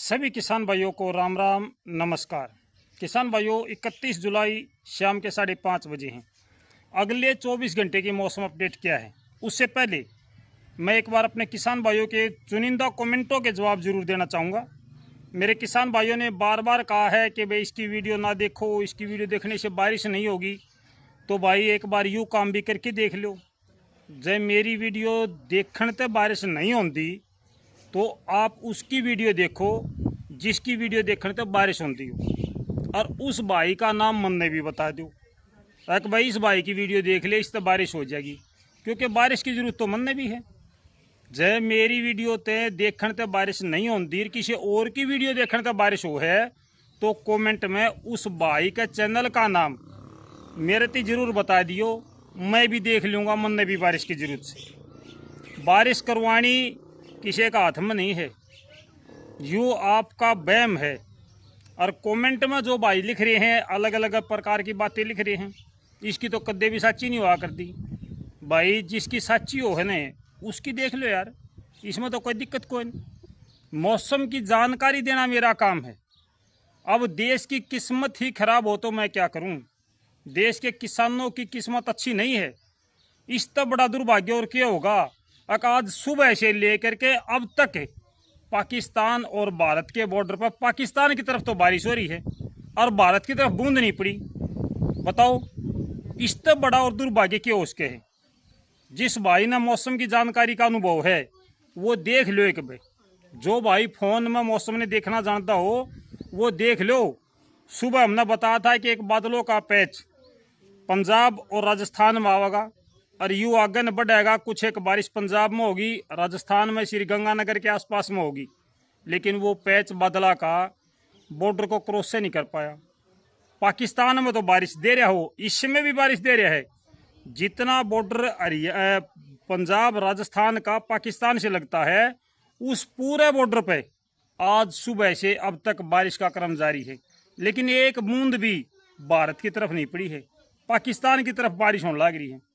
सभी किसान भाइयों को राम राम नमस्कार। किसान भाइयों 31 जुलाई शाम के 5:30 बजे हैं। अगले 24 घंटे की मौसम अपडेट क्या है उससे पहले मैं एक बार अपने किसान भाइयों के चुनिंदा कमेंटों के जवाब जरूर देना चाहूँगा। मेरे किसान भाइयों ने बार बार कहा है कि भाई इसकी वीडियो ना देखो, इसकी वीडियो देखने से बारिश नहीं होगी। तो भाई एक बार यूँ काम भी करके देख लो। जब मेरी वीडियो देखने ते बारिश नहीं होती तो आप उसकी वीडियो देखो जिसकी वीडियो देखने तो बारिश होती हो, और उस भाई का नाम मैंने भी बता दो कि भाई इस भाई की वीडियो देख ले, इससे बारिश हो जाएगी, क्योंकि बारिश की जरूरत तो मैंने भी है। जब मेरी वीडियो ते देखने ते बारिश नहीं होती, किसी और की वीडियो देखने ते बारिश हो है तो कमेंट में उस भाई के चैनल का नाम मेरे ते जरूर बता दियो, मैं भी देख लूँगा। मैंने भी बारिश की जरूरत से बारिश करवानी किसी का हाथ में नहीं है, यो आपका बैम है। और कमेंट में जो भाई लिख रहे हैं अलग अलग प्रकार की बातें लिख रहे हैं, इसकी तो कद्दे भी सच्ची नहीं हुआ करती। भाई जिसकी सच्ची हो है ना उसकी देख लो यार, इसमें तो कोई दिक्कत कोई नहीं। मौसम की जानकारी देना मेरा काम है। अब देश की किस्मत ही खराब हो तो मैं क्या करूं? देश के किसानों की किस्मत अच्छी नहीं है, इस तो बड़ा दुर्भाग्य और क्या होगा। आज सुबह से लेकर के अब तक पाकिस्तान और भारत के बॉर्डर पर पाकिस्तान की तरफ तो बारिश हो रही है और भारत की तरफ बूंद नहीं पड़ी। बताओ इस तो बड़ा और दुर्भाग्य क्या उसके है। जिस भाई ने मौसम की जानकारी का अनुभव है वो देख लो एक भाई। जो भाई फोन में मौसम ने देखना जानता हो वो देख लो। सुबह हमने बताया था कि एक बादलों का पैच पंजाब और राजस्थान में आवेगा और यूँ आगे न बढ़ेगा। कुछ एक बारिश पंजाब में होगी, राजस्थान में श्री गंगानगर के आसपास में होगी, लेकिन वो पैच बादला का बॉर्डर को क्रॉस से नहीं कर पाया। पाकिस्तान में तो बारिश दे रहा हो, इसमें भी बारिश दे रहा है। जितना बॉर्डर पंजाब राजस्थान का पाकिस्तान से लगता है उस पूरे बॉर्डर पे आज सुबह से अब तक बारिश का क्रम जारी है, लेकिन एक बूंद भी भारत की तरफ नहीं पड़ी है, पाकिस्तान की तरफ बारिश होने लग रही है।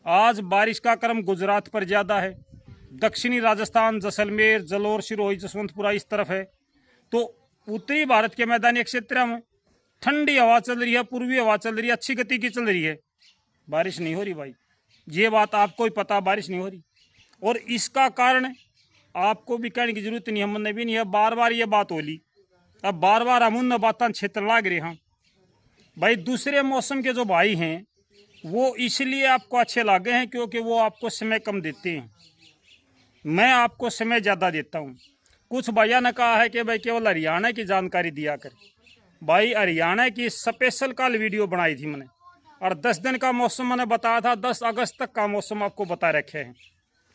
आज बारिश का क्रम गुजरात पर ज़्यादा है, दक्षिणी राजस्थान जैसलमेर जलोर सिरोही जसवंतपुरा इस तरफ है। तो उत्तरी भारत के मैदानी क्षेत्र में ठंडी हवा चल रही है, पूर्वी हवा चल रही है, अच्छी गति की चल रही है, बारिश नहीं हो रही। भाई ये बात आपको ही पता, बारिश नहीं हो रही। और इसका कारण आपको भी कहने की जरूरत नहीं है, हमने भी नहीं है, बार बार ये बात हो ली। अब बार बार हम उन बातें क्षेत्र लाग रहे हैं। भाई दूसरे मौसम के जो भाई हैं वो इसलिए आपको अच्छे लगे हैं क्योंकि वो आपको समय कम देते हैं, मैं आपको समय ज़्यादा देता हूँ। कुछ भैया ने कहा है कि भाई केवल हरियाणा की जानकारी दिया कर। भाई हरियाणा की स्पेशल कल वीडियो बनाई थी मैंने, और 10 दिन का मौसम मैंने बताया था, 10 अगस्त तक का मौसम आपको बता रखे हैं।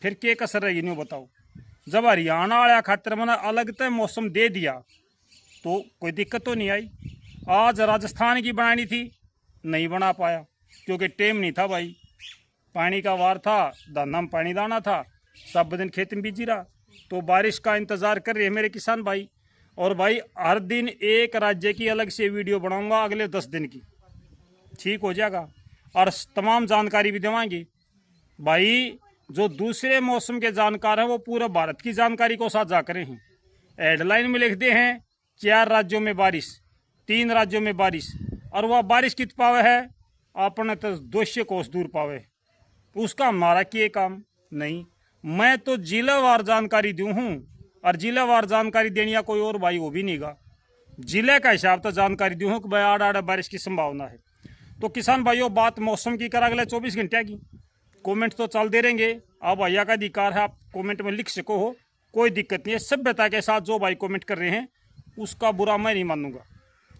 फिर क्या कसर रहेगी नहीं बताओ। जब हरियाणा वाला खातर मैंने अलग तय मौसम दे दिया तो कोई दिक्कत तो नहीं आई। आज राजस्थान की बनानी थी, नहीं बना पाया क्योंकि टेम नहीं था। भाई पानी का वार था, दाना में पानी दाना था, सब दिन खेत में बिजी रहा। तो बारिश का इंतज़ार कर रहे हैं मेरे किसान भाई। और भाई हर दिन एक राज्य की अलग से वीडियो बनाऊंगा अगले 10 दिन की, ठीक हो जाएगा, और तमाम जानकारी भी देवाएंगे। भाई जो दूसरे मौसम के जानकार हैं वो पूरे भारत की जानकारी को साझा करें हैं। हेडलाइन में लिखते हैं 4 राज्यों में बारिश, 3 राज्यों में बारिश, और वह बारिश कित पावे है अपने तो 200 कोस दूर पावे, उसका हमारा किए काम नहीं। मैं तो जिलावार जानकारी दूँ हूँ, और जिलावार जानकारी देनी कोई और भाई वो भी नहीं गा। जिले का हिसाब तो जानकारी दूँ हूँ कि भाई आड़ आड़ बारिश की संभावना है। तो किसान भाइयों बात मौसम की कर अगले 24 घंटे की कमेंट तो चल दे रहेंगे। आप भैया का अधिकार है, आप कमेंट में लिख सको हो, कोई दिक्कत नहीं है। सभ्यता के साथ जो भाई कमेंट कर रहे हैं उसका बुरा मैं नहीं मानूंगा,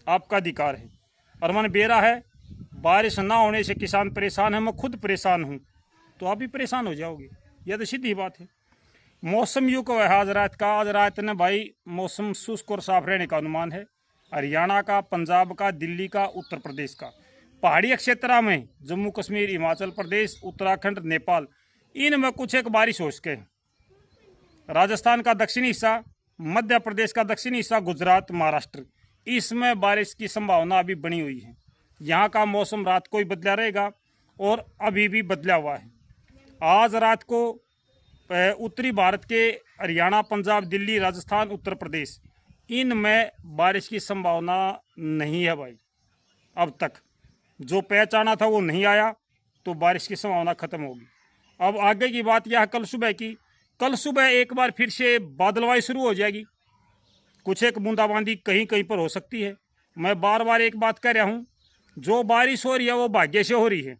आपका अधिकार है। और मन बेरा है, बारिश ना होने से किसान परेशान है, मैं खुद परेशान हूँ, तो आप भी परेशान हो जाओगे, यह तो सीधी बात है। मौसम यूँ को है आज रात का, आज रात ने भाई मौसम शुष्क और साफ रहने का अनुमान है। हरियाणा का, पंजाब का, दिल्ली का, उत्तर प्रदेश का, पहाड़ी क्षेत्र में जम्मू कश्मीर, हिमाचल प्रदेश, उत्तराखंड, नेपाल, इनमें कुछ एक बारिश हो सके। राजस्थान का दक्षिणी हिस्सा, मध्य प्रदेश का दक्षिणी हिस्सा, गुजरात, महाराष्ट्र, इसमें बारिश की संभावना अभी बनी हुई है। यहाँ का मौसम रात को ही बदला रहेगा और अभी भी बदला हुआ है। आज रात को उत्तरी भारत के हरियाणा, पंजाब, दिल्ली, राजस्थान, उत्तर प्रदेश, इनमें बारिश की संभावना नहीं है भाई। अब तक जो पहचाना था वो नहीं आया, तो बारिश की संभावना खत्म होगी। अब आगे की बात यह कल सुबह की, कल सुबह एक बार फिर से बादलवाई शुरू हो जाएगी। कुछ एक बूंदाबांदी कहीं कहीं पर हो सकती है। मैं बार बार एक बात कह रहा हूँ, जो बारिश हो रही है वो भाग्य से हो रही है,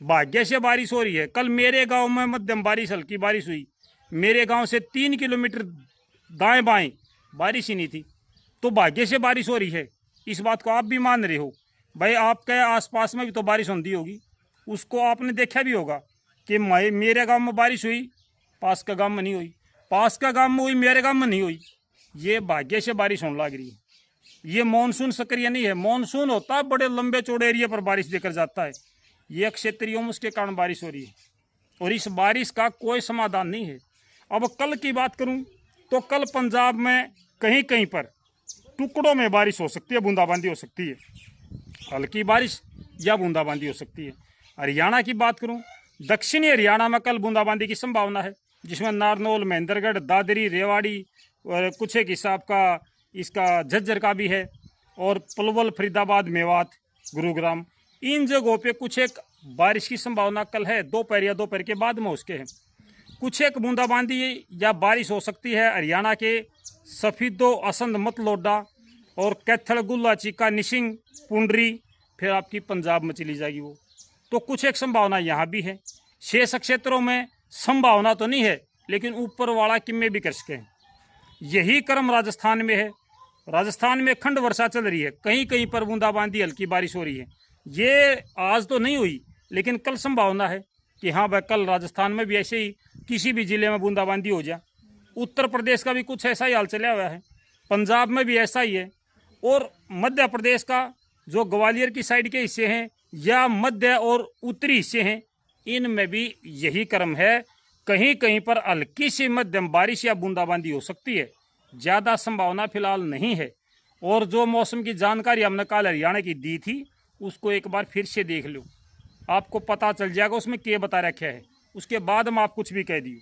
भाग्य से बारिश हो रही है। कल मेरे गांव में मध्यम बारिश, हल्की बारिश हुई। मेरे गांव से 3 किलोमीटर दाएं बाएं बारिश ही नहीं थी, तो भाग्य से बारिश हो रही है। इस बात को आप भी मान रहे हो भाई। आपके आसपास में भी तो बारिश होती होगी, उसको आपने देखा भी होगा कि मेरे गांव में बारिश हुई, पास का गांव में नहीं हुई, पास का गांव में हुई, मेरे गांव में नहीं हुई। ये भाग्य से बारिश होने लग रही है। ये मानसून सक्रिय नहीं है। मानसून होता है बड़े लंबे चौड़े एरिया पर बारिश देकर जाता है। ये क्षेत्रीय में उसके कारण बारिश हो रही है, और इस बारिश का कोई समाधान नहीं है। अब कल की बात करूं तो कल पंजाब में कहीं कहीं पर टुकड़ों में बारिश हो सकती है, बूंदाबांदी हो सकती है, हल्की बारिश या बूंदाबांदी हो सकती है। हरियाणा की बात करूं, दक्षिणी हरियाणा में कल बूंदाबांदी की संभावना है, जिसमें नारनौल, महेंद्रगढ़, दादरी, रेवाड़ी और कुछ एक हिसाब का इसका झज्जर का भी है, और पलवल, फरीदाबाद, मेवात, गुरुग्राम, इन जगहों पे कुछ एक बारिश की संभावना कल है। दोपहर या दोपहर के बाद में उसके हैं कुछ एक बूंदाबांदी या बारिश हो सकती है। हरियाणा के सफीदो, असंध, मतलोडा और कैथल, गुल्ला, चीका, निशिंग, पुंडरी, फिर आपकी पंजाब में चली जाएगी वो। तो कुछ एक संभावना यहाँ भी है। शेष क्षेत्रों में संभावना तो नहीं है, लेकिन ऊपर वाला किम्मे भी कर सके हैं। यही क्रम राजस्थान में है। राजस्थान में खंड वर्षा चल रही है, कहीं कहीं पर बूंदाबांदी, हल्की बारिश हो रही है। ये आज तो नहीं हुई, लेकिन कल संभावना है कि हाँ भाई, कल राजस्थान में भी ऐसे ही किसी भी जिले में बूंदाबांदी हो जाए। उत्तर प्रदेश का भी कुछ ऐसा ही हाल चला हुआ है, पंजाब में भी ऐसा ही है, और मध्य प्रदेश का जो ग्वालियर की साइड के हिस्से हैं या मध्य और उत्तरी हिस्से हैं, इनमें भी यही क्रम है। कहीं कहीं पर हल्की सी मध्यम बारिश या बूंदाबांदी हो सकती है, ज़्यादा संभावना फिलहाल नहीं है। और जो मौसम की जानकारी हमने कल हरियाणा की दी थी, उसको एक बार फिर से देख लो, आपको पता चल जाएगा उसमें क्या बता रखा है। उसके बाद में आप कुछ भी कह दिए।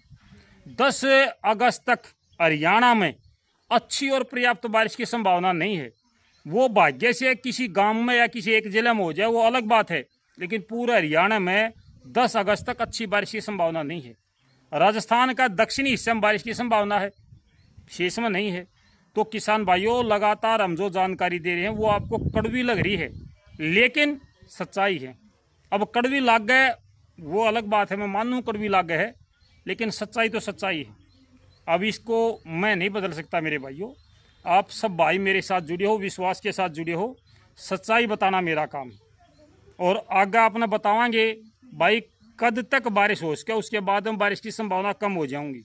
10 अगस्त तक हरियाणा में अच्छी और पर्याप्त बारिश की संभावना नहीं है। वो भाग्य से किसी गांव में या किसी एक जिले में हो जाए वो अलग बात है, लेकिन पूरे हरियाणा में 10 अगस्त तक अच्छी बारिश की संभावना नहीं है। राजस्थान का दक्षिणी हिस्से में बारिश की संभावना है, शेष में नहीं है। तो किसान भाइयों, लगातार हम जो जानकारी दे रहे हैं वो आपको कड़वी लग रही है, लेकिन सच्चाई है। अब कड़वी लाग गए वो अलग बात है, मैं मानूं कड़वी लाग गए है, लेकिन सच्चाई तो सच्चाई है। अब इसको मैं नहीं बदल सकता मेरे भाइयों। आप सब भाई मेरे साथ जुड़े हो, विश्वास के साथ जुड़े हो। सच्चाई बताना मेरा काम, और आगे आपने बतावांगे भाई कद तक बारिश हो सके, उसके बाद में बारिश की संभावना कम हो जाऊंगी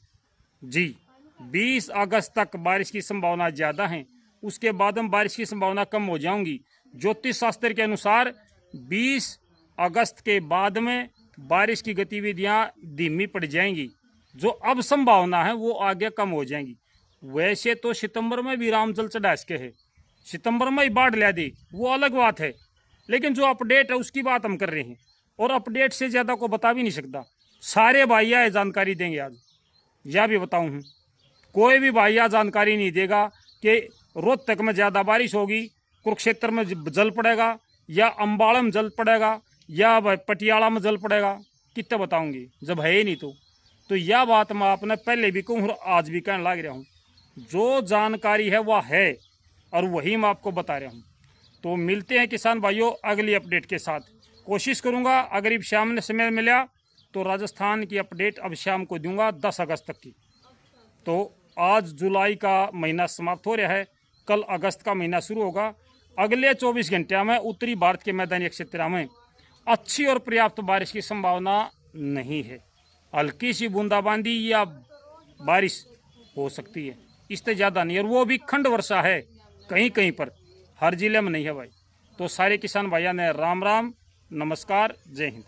जी। 20 अगस्त तक बारिश की संभावना ज़्यादा है, उसके बाद में बारिश की संभावना कम हो जाऊंगी। ज्योतिष शास्त्र के अनुसार 20 अगस्त के बाद में बारिश की गतिविधियां धीमी पड़ जाएंगी। जो अब संभावना है वो आगे कम हो जाएंगी। वैसे तो सितंबर में भी राम जल चढ़ा सके है, सितंबर में ही बाढ़ ला दी, वो अलग बात है, लेकिन जो अपडेट है उसकी बात हम कर रहे हैं, और अपडेट से ज़्यादा को बता भी नहीं सकता। सारे भाइया जानकारी देंगे आज, यह भी बताऊँ हूँ। कोई भी भाइया जानकारी नहीं देगा कि रोहतक में ज़्यादा बारिश होगी, कुरुक्षेत्र में जल पड़ेगा, या अम्बाड़ा में जल पड़ेगा, या पटियाला में जल पड़ेगा। कितने बताऊंगी जब है ही नहीं। तो यह बात मैं आपने पहले भी कहूँ और आज भी कहने लग रहा हूँ, जो जानकारी है वह है, और वही मैं आपको बता रहा हूँ। तो मिलते हैं किसान भाइयों अगली अपडेट के साथ। कोशिश करूँगा अगर शाम में समय मिला तो राजस्थान की अपडेट अब शाम को दूंगा 10 अगस्त तक की। तो आज जुलाई का महीना समाप्त हो रहा है, कल अगस्त का महीना शुरू होगा। अगले 24 घंटे में उत्तरी भारत के मैदानी क्षेत्र में अच्छी और पर्याप्त बारिश की संभावना नहीं है। हल्की सी बूंदाबांदी या बारिश हो सकती है, इससे ज़्यादा नहीं, और वो भी खंड वर्षा है, कहीं कहीं पर, हर जिले में नहीं है भाई। तो सारे किसान भाइयों ने राम राम, नमस्कार, जय हिंद।